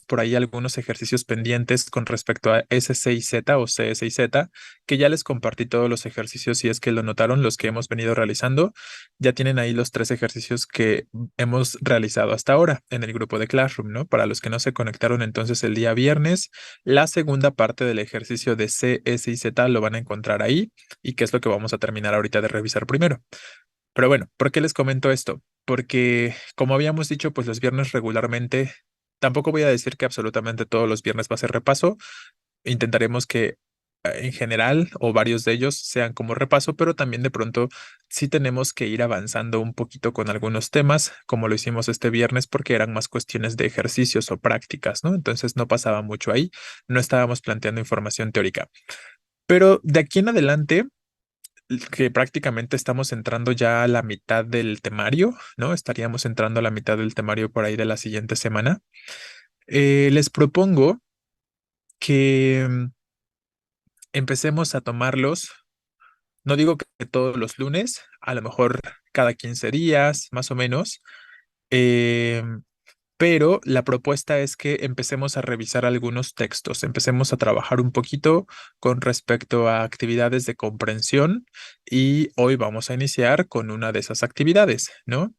por ahí algunos ejercicios pendientes con respecto a S6Z o CS6Z, que ya les compartí todos los ejercicios, si es que lo notaron, los que hemos venido realizando. Ya tienen ahí los tres ejercicios que hemos realizado hasta ahora en el grupo de Classroom, ¿no? Para los que no se conectaron entonces el día viernes, la segunda parte del ejercicio de C, S y Z lo van a encontrar ahí y que es lo que vamos a terminar ahorita de revisar primero. Pero bueno, ¿por qué les comento esto? Porque como habíamos dicho, pues los viernes regularmente, tampoco voy a decir que absolutamente todos los viernes va a ser repaso. Intentaremos que en general o varios de ellos sean como repaso, pero también de pronto sí tenemos que ir avanzando un poquito con algunos temas, como lo hicimos este viernes, porque eran más cuestiones de ejercicios o prácticas, ¿no? Entonces no pasaba mucho ahí, no estábamos planteando información teórica. Pero de aquí en adelante, que prácticamente estamos entrando ya a la mitad del temario, ¿no? Estaríamos entrando a la mitad del temario por ahí de la siguiente semana. Les propongo que empecemos a tomarlos. No digo que todos los lunes, a lo mejor cada 15 días, más o menos, eh, pero la propuesta es que empecemos a revisar algunos textos, empecemos a trabajar un poquito con respecto a actividades de comprensión y hoy vamos a iniciar con una de esas actividades, ¿no?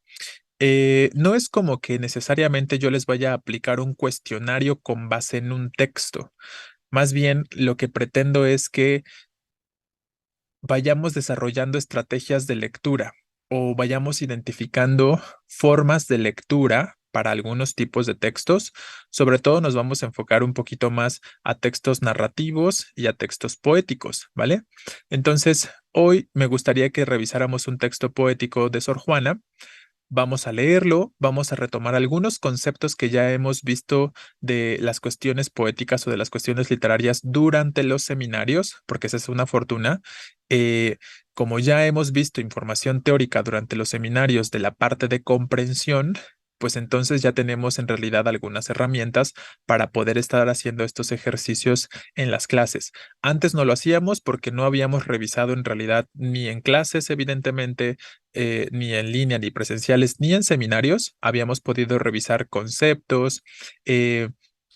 No es como que necesariamente yo les vaya a aplicar un cuestionario con base en un texto. Más bien, lo que pretendo es que vayamos desarrollando estrategias de lectura o vayamos identificando formas de lectura para algunos tipos de textos. Sobre todo nos vamos a enfocar un poquito más a textos narrativos y a textos poéticos, ¿vale? Entonces, hoy me gustaría que revisáramos un texto poético de Sor Juana. Vamos a leerlo, vamos a retomar algunos conceptos que ya hemos visto de las cuestiones poéticas o de las cuestiones literarias durante los seminarios, porque esa es una fortuna. Eh, Como ya hemos visto información teórica durante los seminarios de la parte de comprensión, pues entonces ya tenemos en realidad algunas herramientas para poder estar haciendo estos ejercicios en las clases. Antes no lo hacíamos porque no habíamos revisado en realidad ni en clases, evidentemente, ni en línea, ni presenciales, ni en seminarios, habíamos podido revisar conceptos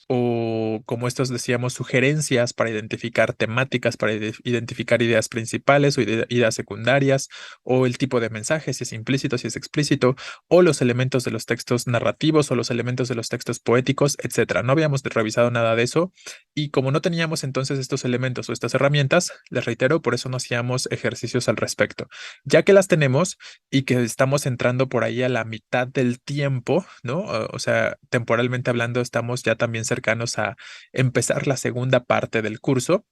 o, como estos decíamos, sugerencias para identificar temáticas, para identificar ideas principales o ideas secundarias, o el tipo de mensaje, si es implícito, si es explícito, o los elementos de los textos narrativos o los elementos de los textos poéticos, etcétera. No habíamos revisado nada de eso y como no teníamos entonces estos elementos o estas herramientas, les reitero, por eso no hacíamos ejercicios al respecto. Ya que las tenemos, y que estamos entrando por ahí a la mitad del tiempo, ¿no? O sea, temporalmente hablando, estamos ya también cercanos a empezar la segunda parte del curso.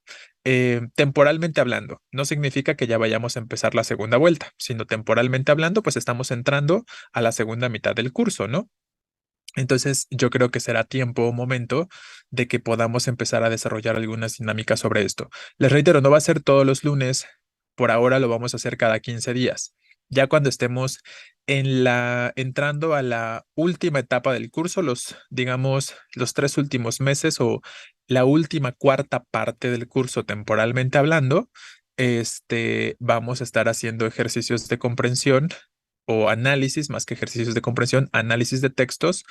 Temporalmente hablando, no significa que ya vayamos a empezar la segunda vuelta, sino temporalmente hablando, pues estamos entrando a la segunda mitad del curso, ¿no? Entonces, yo creo que será tiempo o momento de que podamos empezar a desarrollar algunas dinámicas sobre esto. Les reitero, no va a ser todos los lunes, por ahora lo vamos a hacer cada 15 días. Ya cuando estemos entrando a la última etapa del curso, digamos, los 3 últimos meses o la última cuarta parte del curso temporalmente hablando, vamos a estar haciendo ejercicios de comprensión o análisis, más que ejercicios de comprensión, análisis de textos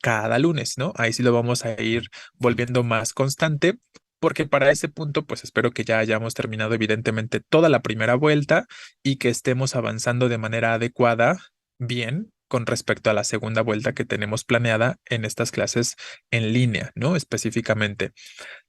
cada lunes, ¿no? Ahí sí lo vamos a ir volviendo más constante, porque para ese punto, pues espero que ya hayamos terminado evidentemente toda la primera vuelta y que estemos avanzando de manera adecuada, bien, con respecto a la segunda vuelta que tenemos planeada en estas clases en línea, ¿no? Específicamente.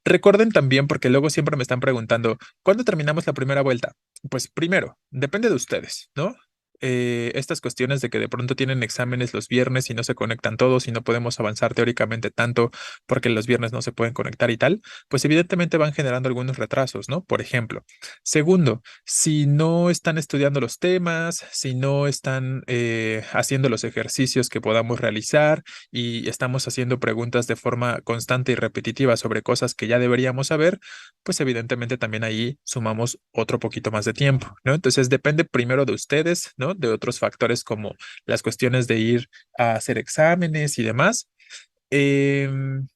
Recuerden también, porque luego siempre me están preguntando, ¿cuándo terminamos la primera vuelta? Pues primero, depende de ustedes, ¿no? Estas cuestiones de que de pronto tienen exámenes los viernes y no se conectan todos y no podemos avanzar teóricamente tanto porque los viernes no se pueden conectar y tal, pues evidentemente van generando algunos retrasos, ¿no? Por ejemplo. Segundo, si no están estudiando los temas, si no están haciendo los ejercicios que podamos realizar y estamos haciendo preguntas de forma constante y repetitiva sobre cosas que ya deberíamos saber, pues evidentemente también ahí sumamos otro poquito más de tiempo, ¿no? Entonces depende primero de ustedes, ¿no? De otros factores como las cuestiones de ir a hacer exámenes y demás. Em,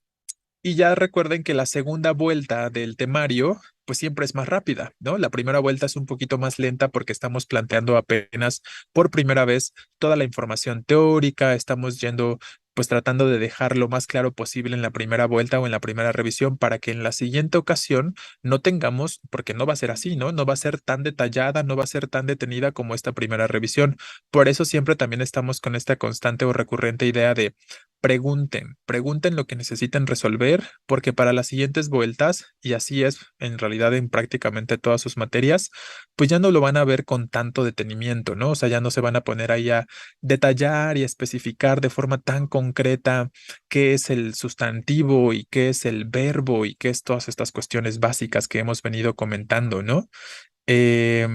y ya recuerden que la segunda vuelta del temario, pues siempre es más rápida, ¿no? La primera vuelta es un poquito más lenta porque estamos planteando apenas por primera vez toda la información teórica, estamos yendo pues tratando de dejar lo más claro posible en la primera vuelta o en la primera revisión para que en la siguiente ocasión no tengamos, porque no va a ser así, ¿no? No va a ser tan detallada, no va a ser tan detenida como esta primera revisión. Por eso siempre también estamos con esta constante o recurrente idea de pregunten lo que necesiten resolver, porque para las siguientes vueltas, y así es en realidad en prácticamente todas sus materias, pues ya no lo van a ver con tanto detenimiento, ¿no? O sea, ya no se van a poner ahí a detallar y especificar de forma tan concreta qué es el sustantivo y qué es el verbo y qué es todas estas cuestiones básicas que hemos venido comentando, ¿no? Eh,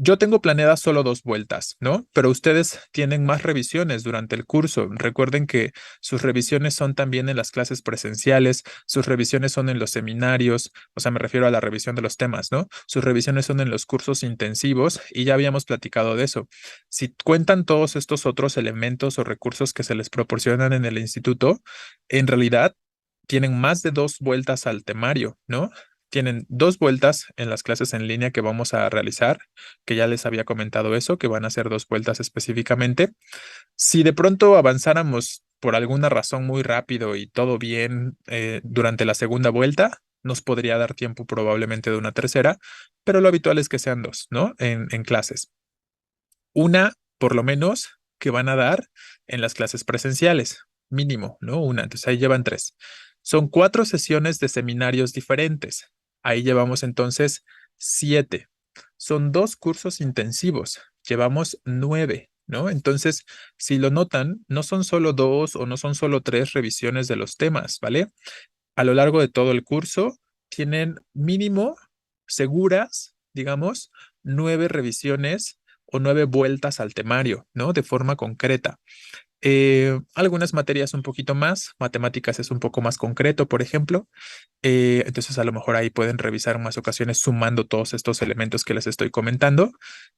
yo tengo planeadas solo 2 vueltas, ¿no? Pero ustedes tienen más revisiones durante el curso. Recuerden que sus revisiones son también en las clases presenciales, sus revisiones son en los seminarios, o sea, me refiero a la revisión de los temas, ¿no? Sus revisiones son en los cursos intensivos y ya habíamos platicado de eso. Si cuentan todos estos otros elementos o recursos que se les proporcionan en el instituto, en realidad tienen más de 2 vueltas al temario, ¿no? Tienen 2 vueltas en las clases en línea que vamos a realizar, que ya les había comentado eso, que van a ser 2 vueltas específicamente. Si de pronto avanzáramos por alguna razón muy rápido y todo bien durante la segunda vuelta, nos podría dar tiempo probablemente de una tercera, pero lo habitual es que sean 2, ¿no? En clases. Una, por lo menos, que van a dar en las clases presenciales, mínimo, ¿no? Una, entonces ahí llevan 3. Son 4 sesiones de seminarios diferentes. Ahí llevamos entonces 7. Son 2 cursos intensivos, llevamos 9, ¿no? Entonces, si lo notan, no son solo 2 o no son solo 3 revisiones de los temas, ¿vale? A lo largo de todo el curso tienen mínimo seguras, digamos, 9 revisiones o 9 vueltas al temario, ¿no? De forma concreta. Algunas materias un poquito más, matemáticas es un poco más concreto, por ejemplo. Entonces a lo mejor ahí pueden revisar en más ocasiones sumando todos estos elementos que les estoy comentando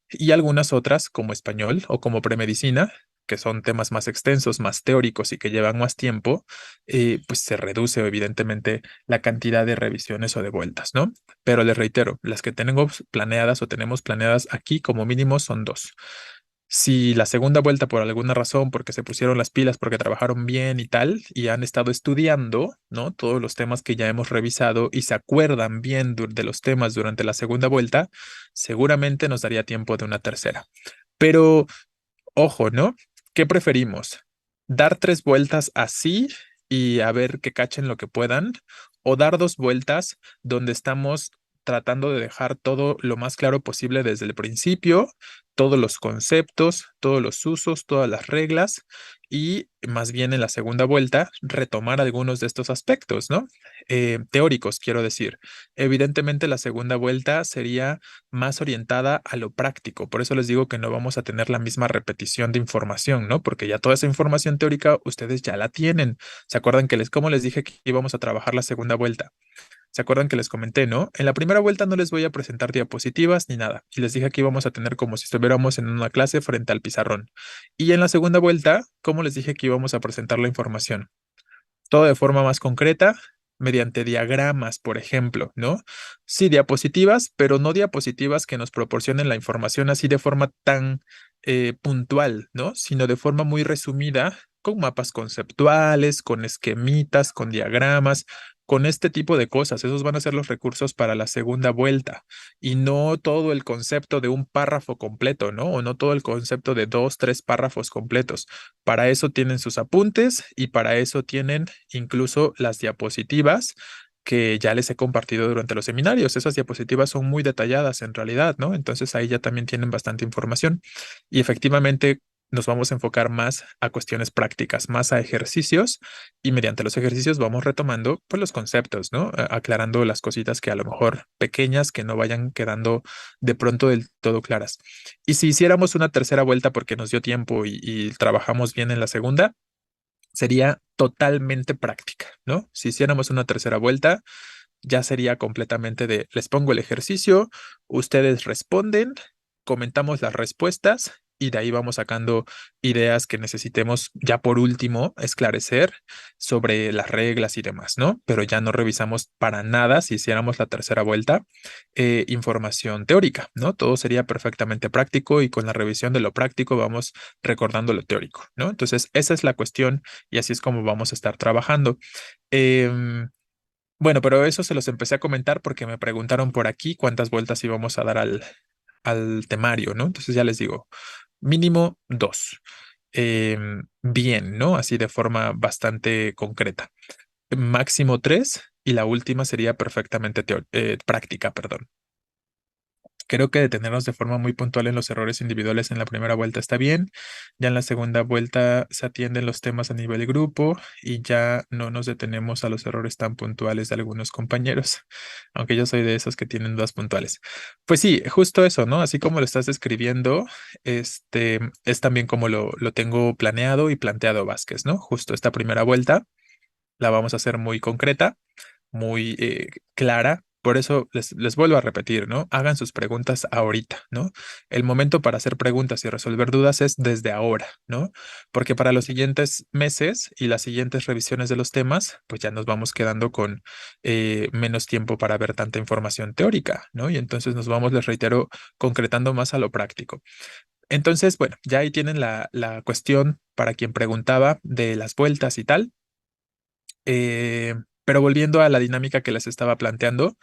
y algunas otras como español o como premedicina, que son temas más extensos, más teóricos y que llevan más tiempo, pues se reduce evidentemente la cantidad de revisiones o de vueltas, ¿no? Pero les reitero, las que tenemos planeadas o tenemos planeadas aquí como mínimo son 2. Si la segunda vuelta por alguna razón, porque se pusieron las pilas, porque trabajaron bien y tal, y han estado estudiando, ¿no? Todos los temas que ya hemos revisado y se acuerdan bien de los temas durante la segunda vuelta, seguramente nos daría tiempo de una tercera. Pero, ojo, ¿no? ¿Qué preferimos? ¿Dar 3 vueltas así y a ver que cachen lo que puedan? ¿O dar 2 vueltas donde estamos tratando de dejar todo lo más claro posible desde el principio, todos los conceptos, todos los usos, todas las reglas y más bien en la segunda vuelta retomar algunos de estos aspectos, ¿no? Teóricos, quiero decir. Evidentemente la segunda vuelta sería más orientada a lo práctico. Por eso les digo que no vamos a tener la misma repetición de información, ¿no? Porque ya toda esa información teórica ustedes ya la tienen. ¿Se acuerdan que como les dije que íbamos a trabajar la segunda vuelta? ¿Se acuerdan que les comenté, no? En la primera vuelta no les voy a presentar diapositivas ni nada. Y les dije que íbamos a tener como si estuviéramos en una clase frente al pizarrón. Y en la segunda vuelta, ¿cómo les dije que íbamos a presentar la información? Todo de forma más concreta, mediante diagramas, por ejemplo, ¿no? Sí, diapositivas, pero no diapositivas que nos proporcionen la información así de forma tan puntual, ¿no? Sino de forma muy resumida, con mapas conceptuales, con esquemitas, con diagramas, con este tipo de cosas. Esos van a ser los recursos para la segunda vuelta y no todo el concepto de un párrafo completo, ¿no? O no todo el concepto de 2, 3 párrafos completos. Para eso tienen sus apuntes y para eso tienen incluso las diapositivas que ya les he compartido durante los seminarios. Esas diapositivas son muy detalladas en realidad, ¿no? Entonces ahí ya también tienen bastante información y efectivamente nos vamos a enfocar más a cuestiones prácticas, más a ejercicios y mediante los ejercicios vamos retomando pues los conceptos, ¿no? Aclarando las cositas que a lo mejor pequeñas que no vayan quedando de pronto del todo claras. Y si hiciéramos una tercera vuelta porque nos dio tiempo y trabajamos bien en la segunda, sería totalmente práctica, ¿no? Si hiciéramos una tercera vuelta, ya sería completamente les pongo el ejercicio, ustedes responden, comentamos las respuestas y de ahí vamos sacando ideas que necesitemos ya por último esclarecer sobre las reglas y demás, ¿no? Pero ya no revisamos para nada si hiciéramos la tercera vuelta información teórica, ¿no? Todo sería perfectamente práctico y con la revisión de lo práctico vamos recordando lo teórico, ¿no? Entonces, esa es la cuestión y así es como vamos a estar trabajando. Em, bueno, pero eso se los empecé a comentar porque me preguntaron por aquí cuántas vueltas íbamos a dar al temario, ¿no? Entonces ya les digo, mínimo dos. Bien, ¿no? Así de forma bastante concreta. Máximo tres y la última sería perfectamente práctica, perdón. Creo que detenernos de forma muy puntual en los errores individuales en la primera vuelta está bien. Ya en la segunda vuelta se atienden los temas a nivel grupo y ya no nos detenemos a los errores tan puntuales de algunos compañeros, aunque yo soy de esos que tienen dudas puntuales. Pues sí, justo eso, ¿no? Así como lo estás describiendo, es también como lo tengo planeado y planteado Vázquez, ¿no? Justo esta primera vuelta la vamos a hacer muy concreta, muy clara. Por eso les vuelvo a repetir, ¿no? Hagan sus preguntas ahorita, ¿no? El momento para hacer preguntas y resolver dudas es desde ahora, ¿no? Porque para los siguientes meses y las siguientes revisiones de los temas, pues ya nos vamos quedando con menos tiempo para ver tanta información teórica, ¿no? Y entonces nos vamos, les reitero, concretando más a lo práctico. Entonces, bueno, ya ahí tienen la cuestión para quien preguntaba de las vueltas y tal. Pero volviendo a la dinámica que les estaba planteando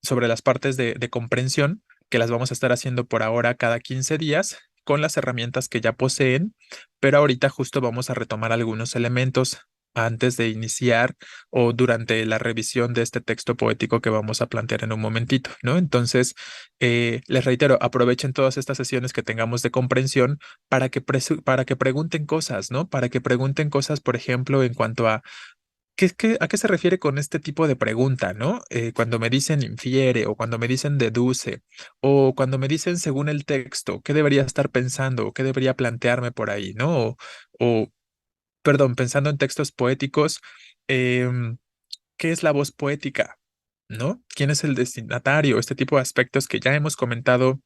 sobre las partes de comprensión, que las vamos a estar haciendo por ahora cada 15 días con las herramientas que ya poseen, pero ahorita justo vamos a retomar algunos elementos antes de iniciar o durante la revisión de este texto poético que vamos a plantear en un momentito, ¿no? Entonces, les reitero, aprovechen todas estas sesiones que tengamos de comprensión para que pregunten cosas, ¿no? Para que pregunten cosas, por ejemplo, en cuanto a a qué se refiere con este tipo de pregunta, ¿no? Cuando me dicen infiere o cuando me dicen deduce o cuando me dicen según el texto, ¿qué debería estar pensando o qué debería plantearme por ahí, ¿no? O, perdón, pensando en textos poéticos, em, ¿qué es la voz poética? ¿No? ¿Quién es el destinatario? Este tipo de aspectos que ya hemos comentado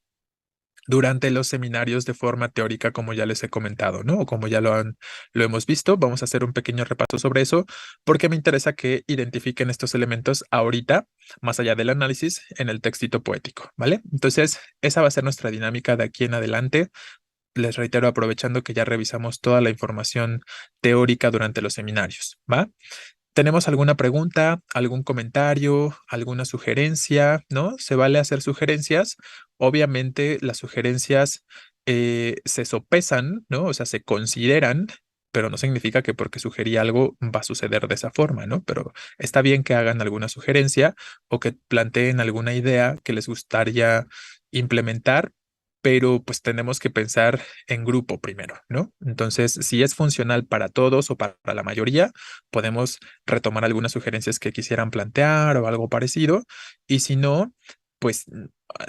durante los seminarios de forma teórica, como ya les he comentado, ¿no? O como ya lo hemos visto, vamos a hacer un pequeño repaso sobre eso, porque me interesa que identifiquen estos elementos ahorita, más allá del análisis, en el textito poético, ¿vale? Entonces, esa va a ser nuestra dinámica de aquí en adelante. Les reitero, aprovechando que ya revisamos toda la información teórica durante los seminarios, ¿va? ¿Tenemos alguna pregunta, algún comentario, alguna sugerencia? ¿No? Se vale hacer sugerencias. Obviamente las sugerencias se sopesan, ¿no? O sea, se consideran, pero no significa que porque sugerí algo va a suceder de esa forma, ¿no? Pero está bien que hagan alguna sugerencia o que planteen alguna idea que les gustaría implementar, pero pues tenemos que pensar en grupo primero, ¿no? Entonces, si es funcional para todos o para la mayoría, podemos retomar algunas sugerencias que quisieran plantear o algo parecido. Y si no, pues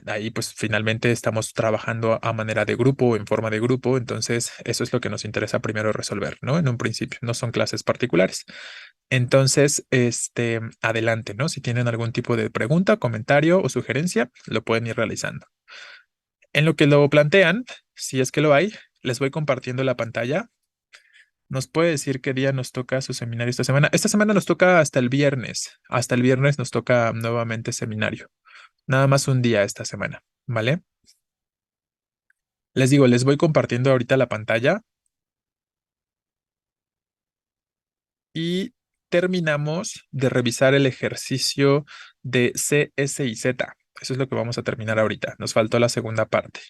ahí pues finalmente estamos trabajando a manera de grupo, en forma de grupo. Entonces, eso es lo que nos interesa primero resolver, ¿no? En un principio, no son clases particulares. Entonces, adelante, ¿no? Si tienen algún tipo de pregunta, comentario o sugerencia, lo pueden ir realizando. En lo que lo plantean, si es que lo hay, les voy compartiendo la pantalla. ¿Nos puede decir qué día nos toca su seminario esta semana? Esta semana nos toca hasta el viernes. Hasta el viernes nos toca nuevamente seminario. Nada más un día esta semana, ¿vale? Les digo, les voy compartiendo ahorita la pantalla y terminamos de revisar el ejercicio de C, S y Z. Eso es lo que vamos a terminar ahorita. Nos faltó la segunda parte.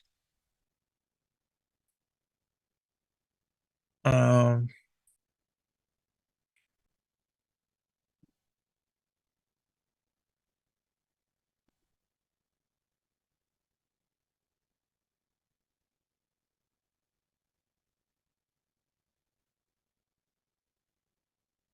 Ah,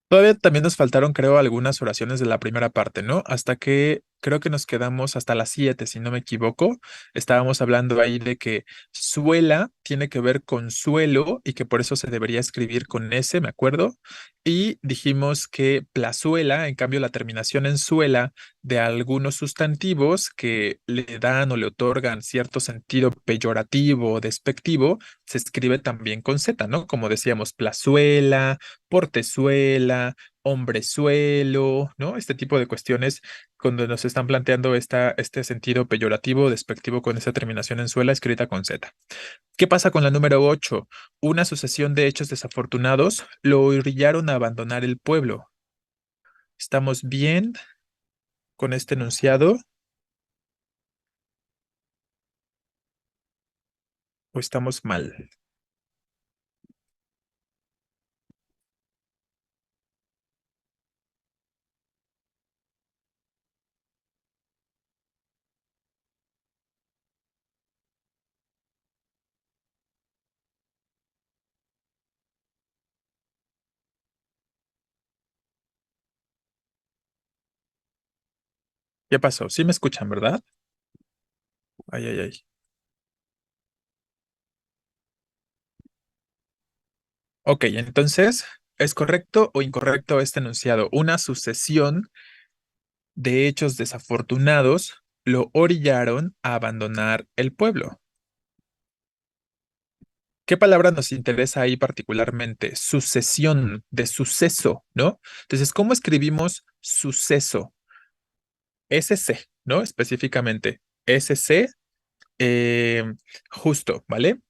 todavía también nos faltaron, creo, algunas oraciones de la primera parte, ¿no? Hasta que creo que nos quedamos hasta las 7, si no me equivoco. Estábamos hablando ahí de que suela tiene que ver con suelo y que por eso se debería escribir con S, me acuerdo. Y dijimos que plazuela, en cambio, la terminación en suela de algunos sustantivos que le dan o le otorgan cierto sentido peyorativo o despectivo, se escribe también con Z, ¿no? Como decíamos, plazuela, portezuela, hombrezuelo, ¿no? Este tipo de cuestiones cuando nos están planteando este sentido peyorativo o despectivo con esa terminación en suela escrita con Z. ¿Qué pasa con la número 8? Una sucesión de hechos desafortunados lo orillaron a abandonar el pueblo. ¿Estamos bien con este enunciado o estamos mal? ¿Qué pasó? Sí me escuchan, ¿verdad? Ay, ay, ay. Ok, entonces, ¿es correcto o incorrecto este enunciado? Una sucesión de hechos desafortunados lo orillaron a abandonar el pueblo. ¿Qué palabra nos interesa ahí particularmente? Sucesión, de suceso, ¿no? Entonces, ¿cómo escribimos suceso? SC, ¿no? Específicamente, SC, eh, justo, ¿vale?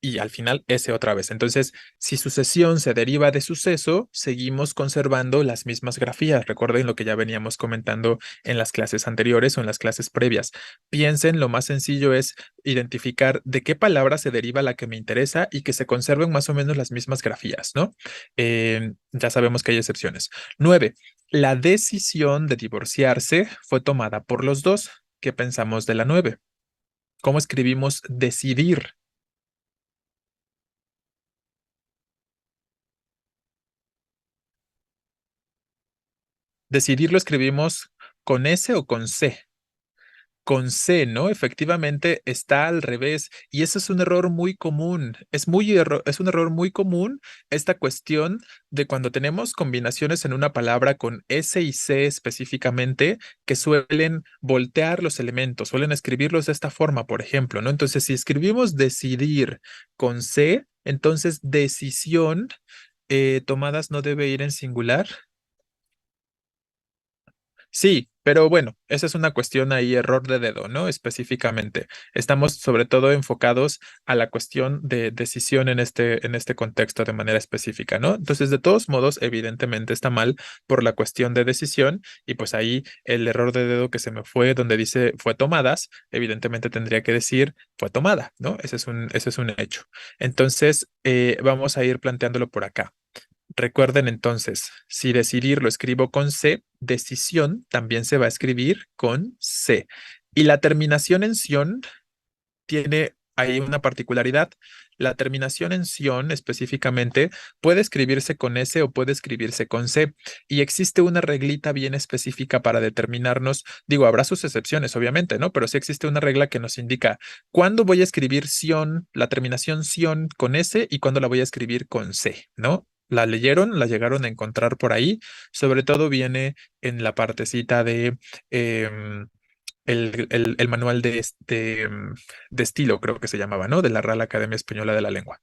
Y al final S otra vez. Entonces, si sucesión se deriva de suceso, seguimos conservando las mismas grafías. Recuerden lo que ya veníamos comentando en las clases anteriores o en las clases previas. Piensen, lo más sencillo es identificar de qué palabra se deriva la que me interesa y que se conserven más o menos las mismas grafías, ¿no? Ya sabemos que hay excepciones. 9. La decisión de divorciarse fue tomada por los dos. ¿Qué pensamos de la 9? ¿Cómo escribimos decidir? Decidir lo escribimos con S o con C. Con C, ¿no? Efectivamente está al revés y eso es un error muy común. Es un error muy común esta cuestión de cuando tenemos combinaciones en una palabra con S y C específicamente que suelen voltear los elementos, suelen escribirlos de esta forma, por ejemplo, ¿no? Entonces, si escribimos decidir con C, entonces decisión tomadas no debe ir en singular. Sí, pero bueno, esa es una cuestión ahí, error de dedo, ¿no? Específicamente. Estamos sobre todo enfocados a la cuestión de decisión en este contexto de manera específica, ¿no? Entonces, de todos modos, evidentemente está mal por la cuestión de decisión y pues ahí el error de dedo que se me fue donde dice fue tomadas, evidentemente tendría que decir fue tomada, ¿no? Ese es un hecho. Entonces, vamos a ir planteándolo por acá. Recuerden entonces, si decidir lo escribo con C, decisión también se va a escribir con C. Y la terminación en ción tiene ahí una particularidad. La terminación en ción específicamente puede escribirse con S o puede escribirse con C. Y existe una reglita bien específica para determinarnos, digo, habrá sus excepciones, obviamente, ¿no? Pero sí existe una regla que nos indica cuándo voy a escribir sion, la terminación sion con S y cuándo la voy a escribir con C, ¿no? ¿La leyeron? ¿La llegaron a encontrar por ahí? Sobre todo viene en la partecita de el manual de estilo, creo que se llamaba, ¿no? De la Real Academia Española de la Lengua.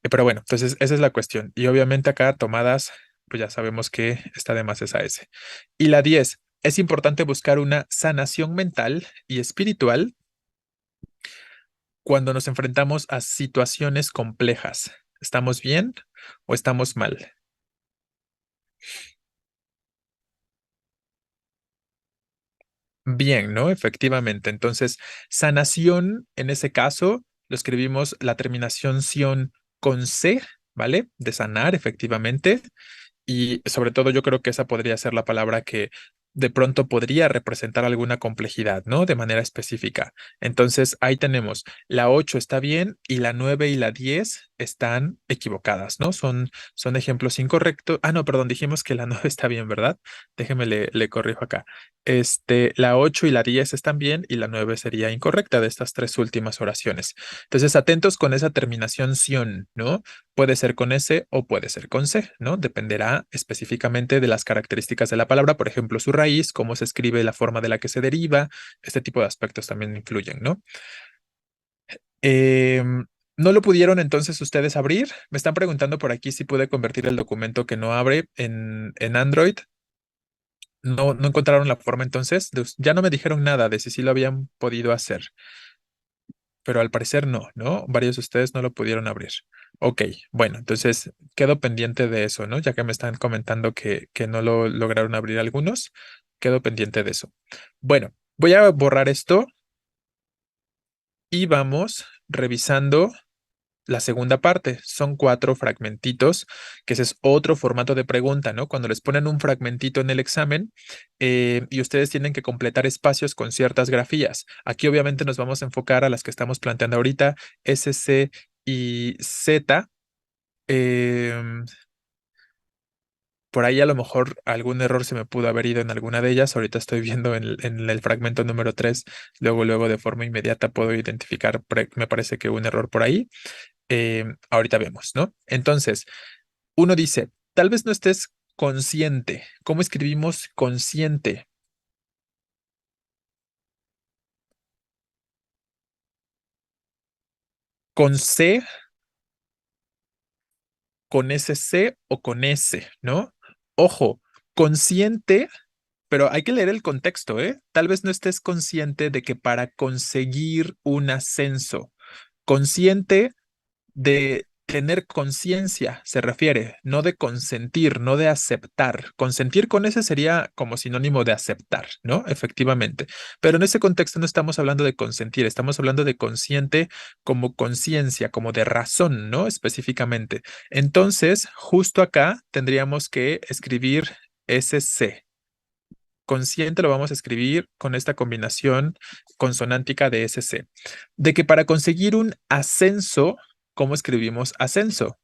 Pero bueno, entonces esa es la cuestión. Y obviamente acá tomadas, pues ya sabemos que está de más esa S. Y la 10, es importante buscar una sanación mental y espiritual cuando nos enfrentamos a situaciones complejas. ¿Estamos bien o estamos mal? Bien, ¿no? Efectivamente. Entonces, sanación, en ese caso, lo escribimos la terminación ción con C, ¿vale? De sanar, efectivamente. Y sobre todo yo creo que esa podría ser la palabra que de pronto podría representar alguna complejidad, ¿no? De manera específica. Entonces, ahí tenemos, la 8 está bien y la 9 y la 10 están equivocadas, ¿no? Son ejemplos incorrectos. Ah, no, perdón, dijimos que la 9 está bien, ¿verdad? Déjeme le corrijo acá. La 8 y la 10 están bien y la 9 sería incorrecta de estas tres últimas oraciones. Entonces, atentos con esa terminación ción, ¿no? Puede ser con S o puede ser con C, ¿no? Dependerá específicamente de las características de la palabra, por ejemplo, su raíz, cómo se escribe, la forma de la que se deriva, este tipo de aspectos también influyen, ¿no? ¿No lo pudieron entonces ustedes abrir? Me están preguntando por aquí si pude convertir el documento que no abre en Android. No encontraron la forma entonces. Ya no me dijeron nada de si sí lo habían podido hacer, pero al parecer no, ¿no? Varios de ustedes no lo pudieron abrir. Ok, bueno, entonces quedo pendiente de eso, ¿no? Ya que me están comentando que no lo lograron abrir algunos, quedo pendiente de eso. Bueno, voy a borrar esto y vamos revisando la segunda parte. Son cuatro fragmentitos, que ese es otro formato de pregunta, ¿no? Cuando les ponen un fragmentito en el examen y ustedes tienen que completar espacios con ciertas grafías. Aquí obviamente nos vamos a enfocar a las que estamos planteando ahorita, S, C y Z. Em, por ahí a lo mejor algún error se me pudo haber ido en alguna de ellas. Ahorita estoy viendo en el fragmento número 3. Luego de forma inmediata puedo identificar, me parece que un error por ahí. Ahorita vemos, ¿no? Entonces, uno dice, tal vez no estés consciente. ¿Cómo escribimos consciente? ¿Con C, con SC o con S, ¿no? Ojo, consciente, pero hay que leer el contexto, ¿eh? Tal vez no estés consciente de que para conseguir un ascenso, consciente de tener conciencia, se refiere, no de consentir, no de aceptar. Consentir con ese sería como sinónimo de aceptar, ¿no? Efectivamente. Pero en ese contexto no estamos hablando de consentir, estamos hablando de consciente como conciencia, como de razón, ¿no? Específicamente. Entonces, justo acá tendríamos que escribir ese C. Consciente lo vamos a escribir con esta combinación consonántica de SC. De que para conseguir un ascenso, ¿cómo escribimos ascenso?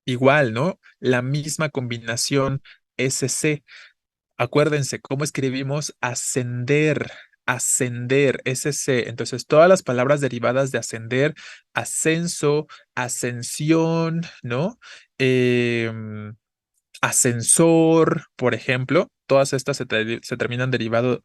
Igual, ¿no? La misma combinación SC. Acuérdense, ¿cómo escribimos ascender? Ascender, SC. Entonces, todas las palabras derivadas de ascender, ascenso, ascensión, ¿no? Em, Ascensor, por ejemplo, todas estas se terminan derivando,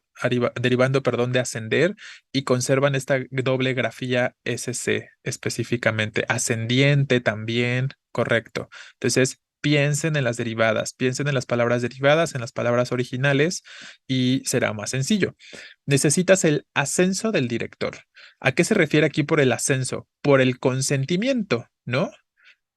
perdón, de ascender y conservan esta doble grafía SC específicamente. Ascendiente también, correcto. Entonces, piensen en las derivadas, piensen en las palabras derivadas, en las palabras originales y será más sencillo. Necesitas el ascenso del director. ¿A qué se refiere aquí por el ascenso? Por el consentimiento, ¿no?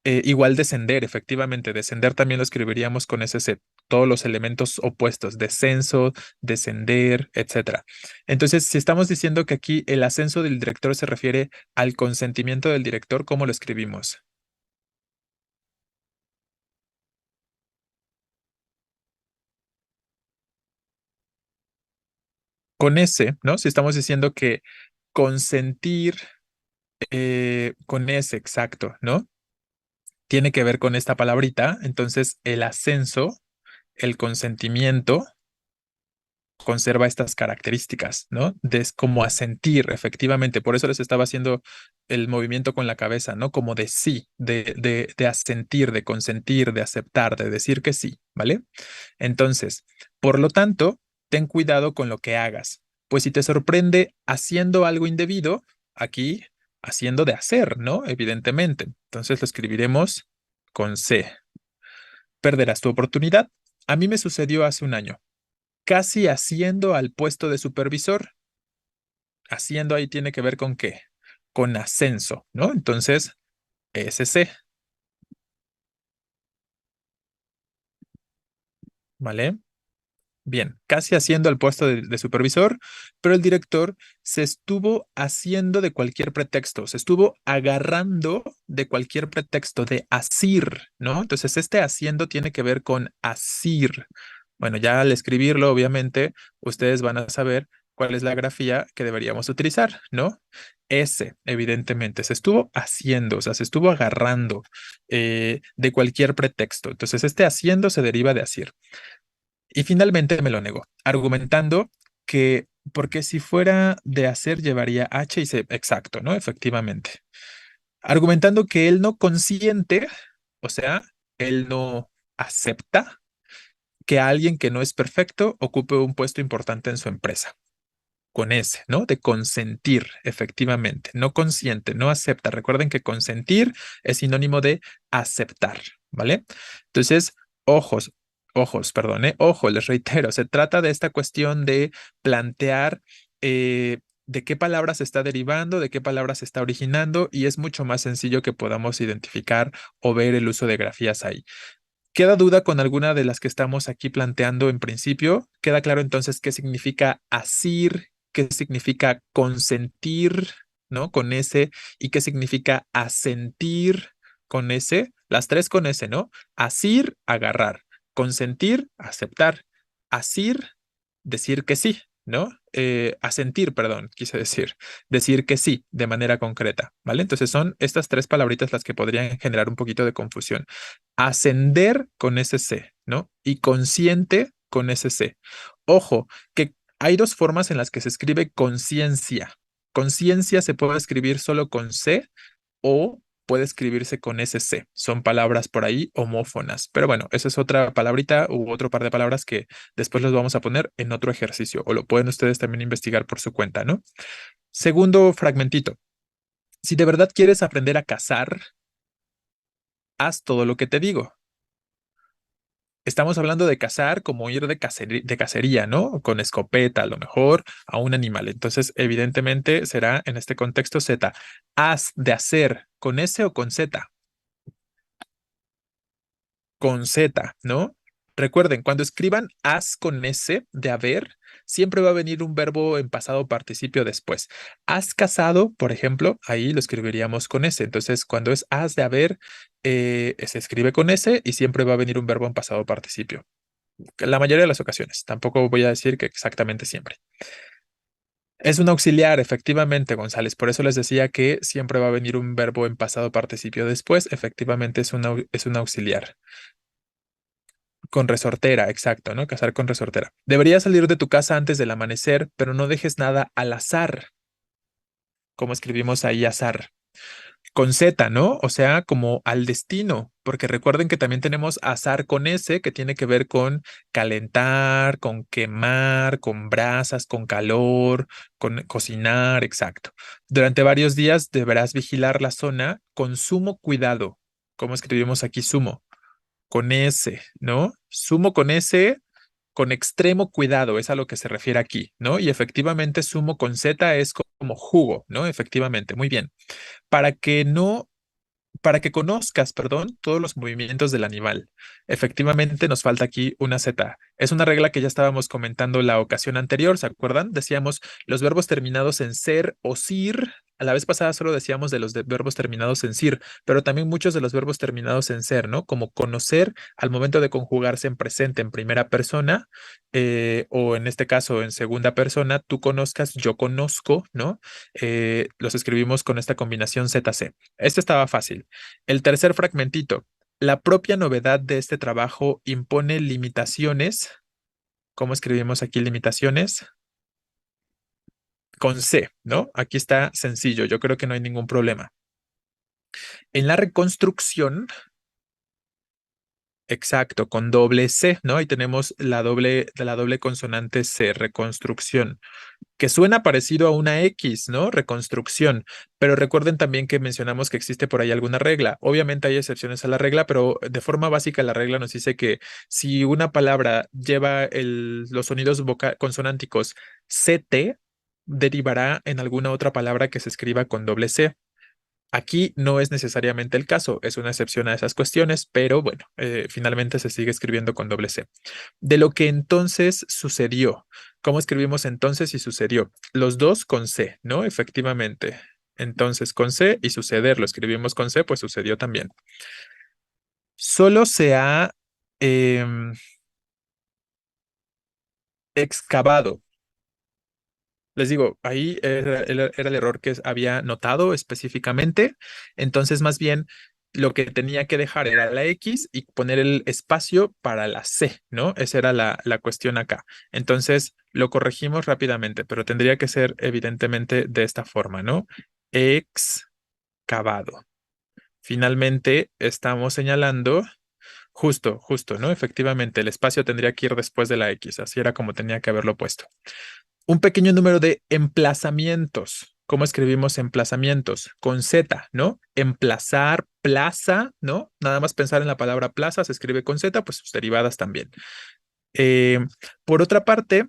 Igual descender, efectivamente, descender también lo escribiríamos con ese set, todos los elementos opuestos, descenso, descender, etcétera. Entonces, si estamos diciendo que aquí el ascenso del director se refiere al consentimiento del director, ¿cómo lo escribimos? Con ese, ¿no? Si estamos diciendo que consentir con ese, exacto, ¿no? Tiene que ver con esta palabrita, entonces el ascenso, el consentimiento conserva estas características, ¿no? De como asentir, efectivamente. Por eso les estaba haciendo el movimiento con la cabeza, ¿no? Como de sí, de asentir, de consentir, de aceptar, de decir que sí, ¿vale? Entonces, por lo tanto, ten cuidado con lo que hagas, pues si te sorprende haciendo algo indebido, aquí haciendo de hacer, ¿no? Evidentemente. Entonces lo escribiremos con C. Perderás tu oportunidad. A mí me sucedió hace un año casi haciendo al puesto de supervisor. Haciendo ahí tiene que ver con qué? Con ascenso, ¿no? Entonces, SC, ¿vale? Bien, casi haciendo al puesto de supervisor, pero el director se estuvo haciendo de cualquier pretexto, se estuvo agarrando de cualquier pretexto de asir, ¿no? Entonces, este haciendo tiene que ver con asir. Bueno, ya al escribirlo, obviamente, ustedes van a saber ¿Cuál es la grafía que deberíamos utilizar? ¿No? S, evidentemente, se estuvo haciendo, o sea, se estuvo agarrando de cualquier pretexto. Entonces, este haciendo se deriva de asir. Y finalmente me lo negó, argumentando que, porque si fuera de hacer, llevaría H y C. Exacto, ¿no? Efectivamente. Argumentando que él no consiente, o sea, él no acepta que alguien que no es perfecto ocupe un puesto importante en su empresa. Con ese, ¿no? De consentir, efectivamente. No consiente, no acepta. Recuerden que consentir es sinónimo de aceptar, ¿vale? Entonces, ojos, perdón, ojo, les reitero, se trata de esta cuestión de plantear de qué palabra se está derivando, de qué palabra se está originando, y es mucho más sencillo que podamos identificar o ver el uso de grafías ahí. ¿Queda duda con alguna de las que estamos aquí planteando en principio? ¿Queda claro entonces qué significa asir, qué significa consentir, ¿no? Con ese, y qué significa asentir con ese? Las tres con ese, ¿no? Asir, agarrar. Consentir, aceptar. Asir, decir que sí, ¿no? Asentir, perdón, quise decir. Decir que sí de manera concreta, ¿vale? Entonces son estas tres palabritas las que podrían generar un poquito de confusión. Ascender con ese C, ¿no? Y consciente con ese C. Ojo, que hay dos formas en las que se escribe conciencia. Conciencia se puede escribir solo con C o puede escribirse con ese C. Son palabras por ahí homófonas. Pero bueno, esa es otra palabrita u otro par de palabras que después los vamos a poner en otro ejercicio o lo pueden ustedes también investigar por su cuenta, ¿no? Segundo fragmentito. Si de verdad quieres aprender a cazar, haz todo lo que te digo. Estamos hablando de cazar como ir de cacería, ¿no? Con escopeta, a lo mejor, a un animal. Entonces, evidentemente será en este contexto Z. Haz de hacer, ¿con S o con Z? Con Z, ¿no? Recuerden, cuando escriban haz con S de haber, siempre va a venir un verbo en pasado participio después. Has casado, por ejemplo, ahí lo escribiríamos con S. Entonces, cuando es has de haber, se escribe con S y siempre va a venir un verbo en pasado participio. La mayoría de las ocasiones. Tampoco voy a decir que exactamente siempre. Es un auxiliar, efectivamente, González. Por eso les decía que siempre va a venir un verbo en pasado participio después. Efectivamente, es un auxiliar. Con resortera, exacto, ¿no? Cazar con resortera. Deberías salir de tu casa antes del amanecer, pero no dejes nada al azar, como escribimos ahí azar. Con Z, ¿no? O sea, como al destino, porque recuerden que también tenemos azar con S, que tiene que ver con calentar, con quemar, con brasas, con calor, con cocinar, exacto. Durante varios días deberás vigilar la zona con sumo cuidado, como escribimos aquí sumo, con S, ¿no? Sumo con S, con extremo cuidado, es a lo que se refiere aquí, ¿no? Y efectivamente sumo con Z es como jugo, ¿no? Efectivamente, muy bien. Para que no para que conozcas, perdón, todos los movimientos del animal. Efectivamente, nos falta aquí una Z. Es una regla que ya estábamos comentando la ocasión anterior, ¿se acuerdan? Decíamos los verbos terminados en ser o sir. A la vez pasada solo decíamos de los verbos terminados en sir, pero también muchos de los verbos terminados en ser, ¿no? Como conocer al momento de conjugarse en presente en primera persona, o en este caso en segunda persona, tú conozcas, yo conozco, ¿no? Los escribimos con esta combinación ZC. Este estaba fácil. El tercer fragmentito. La propia novedad de este trabajo impone limitaciones. ¿Cómo escribimos aquí limitaciones? Con C, ¿no? Aquí está sencillo. Yo creo que no hay ningún problema. En la reconstrucción, exacto, con doble C, ¿no? Ahí tenemos la doble consonante C, reconstrucción. Que suena parecido a una X, ¿no? Reconstrucción. Pero recuerden también que mencionamos que existe por ahí alguna regla. Obviamente hay excepciones a la regla, pero de forma básica la regla nos dice que si una palabra lleva los sonidos consonánticos CT, derivará en alguna otra palabra que se escriba con doble C. Aquí no es necesariamente el caso, es una excepción a esas cuestiones, pero bueno, finalmente se sigue escribiendo con doble C. De lo que entonces sucedió. ¿Cómo escribimos entonces y sucedió? Los dos con C, ¿no? Efectivamente. Entonces con C y suceder, lo escribimos con C, pues sucedió también. Solo se ha em, excavado. Les digo, ahí era el error que había notado específicamente. Entonces, más bien, lo que tenía que dejar era la X y poner el espacio para la C, ¿no? Esa era la cuestión acá. Entonces, lo corregimos rápidamente, pero tendría que ser evidentemente de esta forma, ¿no? Excavado. Finalmente, estamos señalando justo, ¿no? Efectivamente, el espacio tendría que ir después de la X, así era como tenía que haberlo puesto. Un pequeño número de emplazamientos. ¿Cómo escribimos emplazamientos? Con Z, ¿no? Emplazar, plaza, ¿no? Nada más pensar en la palabra plaza se escribe con Z, pues sus derivadas también. Eh, por otra parte,